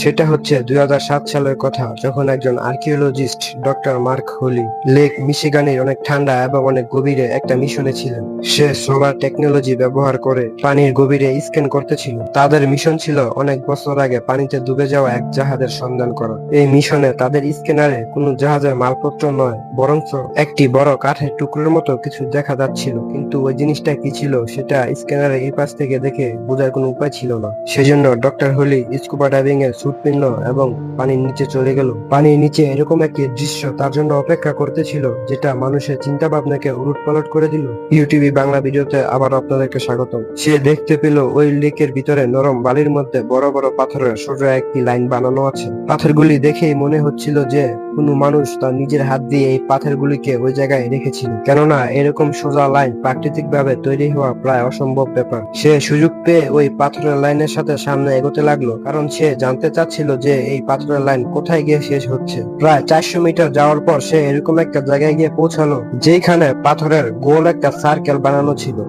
সেটা হচ্ছে 2007 সালের কথা, যখন একজন archaeologist doctor Mark Holley lake মিশিগানের অনেক ঠান্ডা এবং অনেক গভীরে একটা মিশনে ছিলেন। সে সোলার টেকনোলজি ব্যবহার করে পানির গভীরে স্ক্যান করতেছিল। তাদের মিশন ছিল অনেক বছর আগে পানিতে ডুবে যাওয়া এক জাহাজের সন্ধান করা। এই মিশনে তাদের স্ক্যানারে কোনো জাহাজের মালপত্র নয়, বরঞ্চ একটি বড় কাঠের টুকরোর মতো কিছু দেখা যাচ্ছিল, কিন্তু ওই জিনিসটা কি ছিল সেটা স্ক্যানারে এই পাশ থেকে দেখে বোঝার কোনো উপায় ছিল না। সেজন্য ডক্টর হোলি স্কুবা ডাইভিং এর স্যুট কিনলো এবং পানির নিচে চলে গেল। পানির নিচে এরকম একটি দৃশ্য তার জন্য অপেক্ষা করতেছিল, যেটা মানুষের চিন্তা ভাবনাকে উলটপালট করে দিল। ইউটিউবে বাংলা ভিডিওতে আবার আপনাদেরকে স্বাগতম। সে দেখতে পেল ওই লেকের ভিতরে নরম বালির মধ্যে বড় বড় পাথরের সোজা একটি লাইন বানানো আছে। পাথরগুলি দেখেই মনে হচ্ছিল যে কোনো মানুষ তার নিজের হাত দিয়ে এই পাথরগুলিকে ওই জায়গায় রেখেছিল, কেননা এরকম সোজা লাইন প্রাকৃতিক ভাবে তৈরি হওয়া প্রায় অসম্ভব ব্যাপার। সে সুযোগ পেয়ে ওই পাথরের লাইনের সাথে সামনে এগোতে লাগলো, কারণ সে জানতে চাচ্ছিল যে এই পাথরের লাইন কোথায় গিয়ে শেষ হচ্ছে। প্রায় 400 মিটার যাওয়ার পর সে এরকম একটা জায়গায় গিয়ে পৌঁছালো, যেখানে পাথরের গোল একটা সার্কেল বানানো ছিল।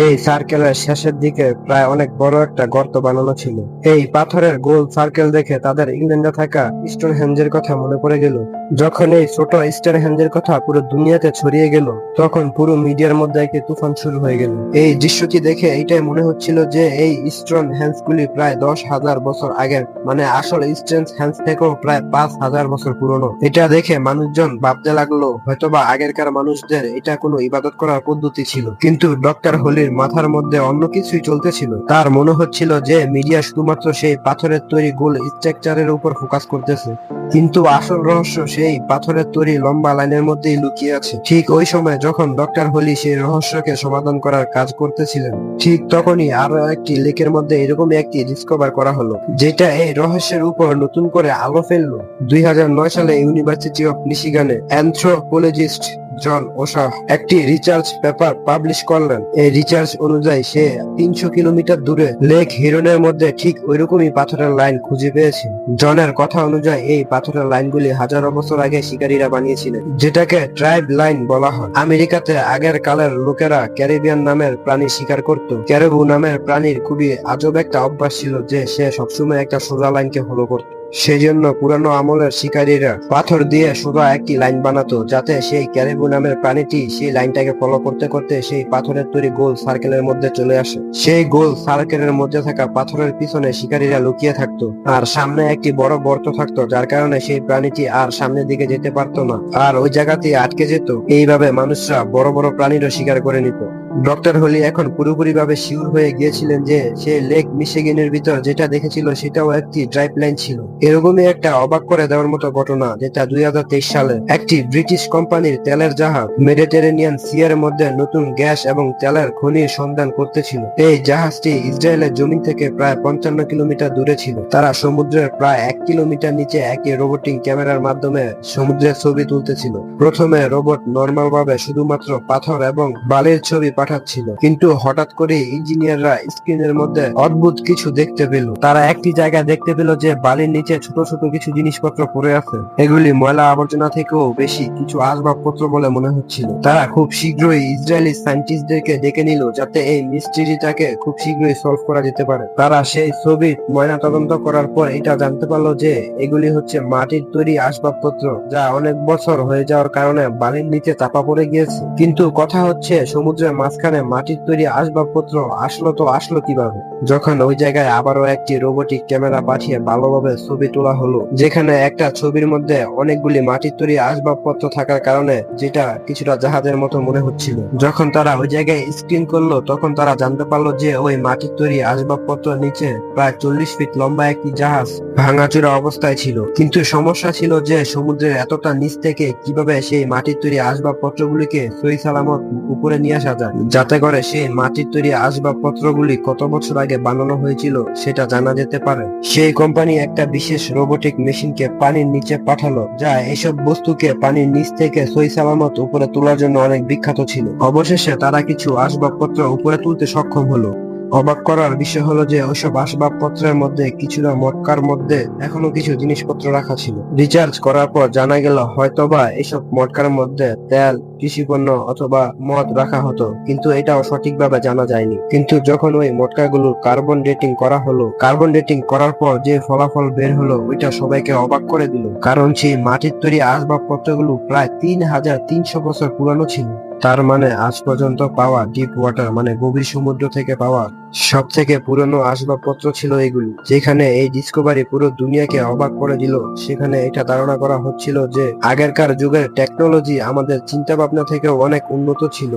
এই সার্কেলের শেষের দিকে প্রায় অনেক বড় একটা গর্ত বানানো ছিল। এই পাথরের গোল সার্কেল দেখে তাদের ইংল্যান্ডে থাকা স্টোনহেঞ্জের কথা মনে পড়ে গেল। যখন এই ছোট স্টোনহেঞ্জের কথা পুরো দুনিয়াতে ছড়িয়ে গেল, তখন পুরো মিডিয়ার মধ্যে একটি তুফান শুরু হয়ে গেল। এই দৃশ্যটি দেখে এইটাই মনে হচ্ছিল যে এই স্টোনহেঞ্জ গুলি প্রায় 10,000 বছর আগের, মানে আসল স্টোনহেঞ্জ থেকেও প্রায় 5,000 বছর পুরনো। এটা দেখে মানুষজন ভাবতে লাগলো হয়তোবা আগেরকার মানুষদের এটা কোনো ইবাদত করার পদ্ধতি ছিল। কিন্তু ডক্টর হোলির মাথার মধ্যে অন্য কিছুই চলতেছিল। তার মনে হচ্ছিল যে মিডিয়া শুধুমাত্র সেই পাথরের তৈরি গোল স্ট্রাকচারের উপর ফোকাস করতেছে, কিন্তু আসল রহস্য সেই পাথরের তৈরি লম্বা লাইনের মধ্যেই লুকিয়ে আছে। ঠিক ওই সময় যখন ডক্টর হোলি সেই রহস্যকে সমাধান করার কাজ করতেছিলেন, ঠিক তখনই আরো একটি লেকের মধ্যে এরকমই একটি ডিসকভার করা হলো, যেটা এই রহস্যের উপর নতুন করে আলো ফেললো। 2009 সালে ইউনিভার্সিটি অফ মিশিগানে অ্যানথ্রোপোলজিস্ট জন ওশা একটি রিসার্চ পেপার পাবলিশ করলেন। এই রিসার্চ অনুযায়ী সে 300 কিলোমিটার দূরে লেক হিরনের মধ্যে ঠিক ওইরকমই পাথরের লাইন খুঁজে পেয়েছে। জনের কথা অনুযায়ী এই পাথরের লাইনগুলি হাজারো বছর আগে শিকারীরা বানিয়েছিলেন, যেটাকে ট্রাইব লাইন বলা হয়। আমেরিকাতে আগের কালের লোকেরা ক্যারিবিয়ান নামের প্রাণী শিকার করত। ক্যারিবু নামের প্রাণীর খুবই আজব একটা অভ্যাস ছিল যে সে সবসময় একটা সোজা লাইনকে ফলো করত। সেজন্য পুরানো আমলের শিকারীরা পাথর দিয়ে সোজা একটি লাইন বানাতো, যাতে সেই ক্যারিবু নামের প্রাণীটি সেই লাইনটাকে ফলো করতে করতে সেই পাথরের তৈরি গোল সার্কেলের মধ্যে চলে আসে। সেই গোল সার্কেলের মধ্যে থাকা পাথরের পিছনে শিকারীরা লুকিয়ে থাকতো, আর সামনে একটি বড় গর্ত থাকতো, যার কারণে সেই প্রাণীটি আর সামনের দিকে যেতে পারতো না, আর ওই জায়গাতেই আটকে যেত। এইভাবে মানুষরা বড় বড় প্রাণীরও শিকার করে নিত। ডক্টর হোলি এখন পুরোপুরি ভাবে শিওর হয়ে গিয়েছিলেন যে সে লেক মিশিগানের ভিতর যেটা দেখেছিল সেটাও একটি ড্রাইভ লাইন ছিল। এরকমই একটা অবাক করে দেওয়ার মতো ঘটনা, যেটা 2023 সালে একটি ব্রিটিশ কোম্পানির তেলের জাহাজ মেডিটেরেনিয়ান সি এর মধ্যে নতুন গ্যাস এবং তেলের খনির সন্ধান করতেছিল। এই জাহাজটি ইসরায়েলের জমি থেকে প্রায় 55 কিলোমিটার দূরে ছিল। তারা সমুদ্রের প্রায় 1 কিলোমিটার নিচে একটি রোবোটিক ক্যামেরার মাধ্যমে সমুদ্রের ছবি তুলতেছিল। প্রথমে রোবট নর্মাল ভাবে শুধুমাত্র পাথর এবং বালির ছবি পাঠাচ্ছিল, কিন্তু হঠাৎ করে ইঞ্জিনিয়াররা স্ক্রিনের মধ্যে অদ্ভুত কিছু দেখতে পেল। তারা একটি জায়গায় দেখতে পেল যে বালির নিচে ছোট ছোট কিছু জিনিসপত্র পড়ে আছে। এগুলি ময়লা আবর্জনা থেকেও বেশি কিছু আসবাবপত্র বলে মনে হচ্ছিল। তারা খুব শীঘ্রই ইসরায়েলি সায়েন্টিস্টদেরকে ডেকে নিল, যাতে এই মিস্ট্রিটাকে খুব শীঘ্রই সলভ করা যেতে পারে। তারা সেই ছবি ময়না তদন্ত করার পর এটা জানতে পারলো যে এগুলি হচ্ছে মাটির তৈরি আসবাবপত্র, যা অনেক বছর হয়ে যাওয়ার কারণে বালির নিচে চাপা পড়ে গিয়েছে। কিন্তু কথা হচ্ছে সমুদ্রের মাঝখানে মাটির তৈরি আসবাবপত্র আসলো কিভাবে? যখন ওই জায়গায় আবারও একটি রোবোটিক ক্যামেরা পাঠিয়ে ভালোভাবে ছবি তোলা হলো, যেখানে একটা ছবির মধ্যে অনেকগুলি মাটির তৈরি আসবাবপত্র থাকার কারণে যেটা কিছুটা জাহাজের মতো মনে হচ্ছিল। যখন তারা ওই জায়গায় স্ক্রিন করলো, তখন তারা জানতে পারলো যে ওই মাটির তৈরি আসবাবপত্র নিচে প্রায় 40 ফিট লম্বা একটি জাহাজ ভাঙাচোরা অবস্থায় ছিল। কিন্তু সমস্যা ছিল যে সমুদ্রের এতটা নিচ থেকে কিভাবে সেই মাটির তৈরি আসবাবপত্রগুলিকে সহি সালামত উপরে নিয়ে আসা যায়, যাতে করে সেই মাটির তৈরি আসবাবপত্রগুলি কত বছর আগে বানানো হয়েছিল সেটা জানা যেতে পারে। সেই কোম্পানি একটা বিশেষ রোবোটিক মেশিনকে পানির নিচে পাঠালো, যা এসব বস্তুকে পানির নিচ থেকে সহি সালামত উপরে তোলার জন্য অনেক বিখ্যাত ছিল। অবশেষে তারা কিছু আসবাবপত্র উপরে তুলতে সক্ষম হলো। অবাক করার বিষয় হলো যে ওইসব আসবাবপত্রের মধ্যে কিছুটা মটকার মধ্যে এখনো কিছু জিনিসপত্র রাখা ছিল। রিচার্জ করার পর জানা গেল হয়তোবা এইসব মটকার মধ্যে তেল, কৃষিপণ্য অথবা মদ রাখা হতো, কিন্তু এটাও সঠিকভাবে জানা যায়নি। কিন্তু যখন ওই মটকাগুলোর কার্বন ডেটিং করা হলো, কার্বন ডেটিং করার পর যে ফলাফল বের হলো ওইটা সবাইকে অবাক করে দিল। কারণ সেই মাটির তৈরি আসবাবপত্রগুলো প্রায় 3300 বছর পুরানো ছিল। তার মানে আজ পর্যন্ত পাওয়া ডিপ ওয়াটার মানে গভীর সমুদ্র থেকে পাওয়া সব থেকে পুরনো আসবাবপত্র ছিল এগুলি। যেখানে এই ডিসকভারি পুরো দুনিয়াকে অবাক করে দিল, সেখানে এটা ধারণা করা হচ্ছিল যে আগেরকার যুগের টেকনোলজি আমাদের চিন্তা ভাবনা থেকেও অনেক উন্নত ছিল।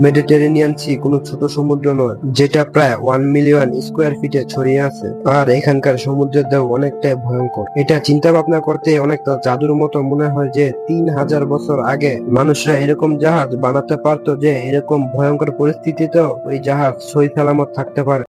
মেডিটেরেনিয়ান সি কোনো ছোট সমুদ্র নয়, যেটা প্রায় 1 মিলিয়ন স্কোয়ার ফিটে ছড়িয়ে আছে। আর এখানকার সমুদ্রের ঢেউ অনেকটাই ভয়ঙ্কর। এটা চিন্তা ভাবনা করতে অনেকটা জাদুর মতো মনে হয় যে 3000 বছর আগে মানুষরা এরকম জাহাজ বানাতে পারতো যে এরকম ভয়ঙ্কর পরিস্থিতিতেও ওই জাহাজ সহি সালামত থাকতে পারে।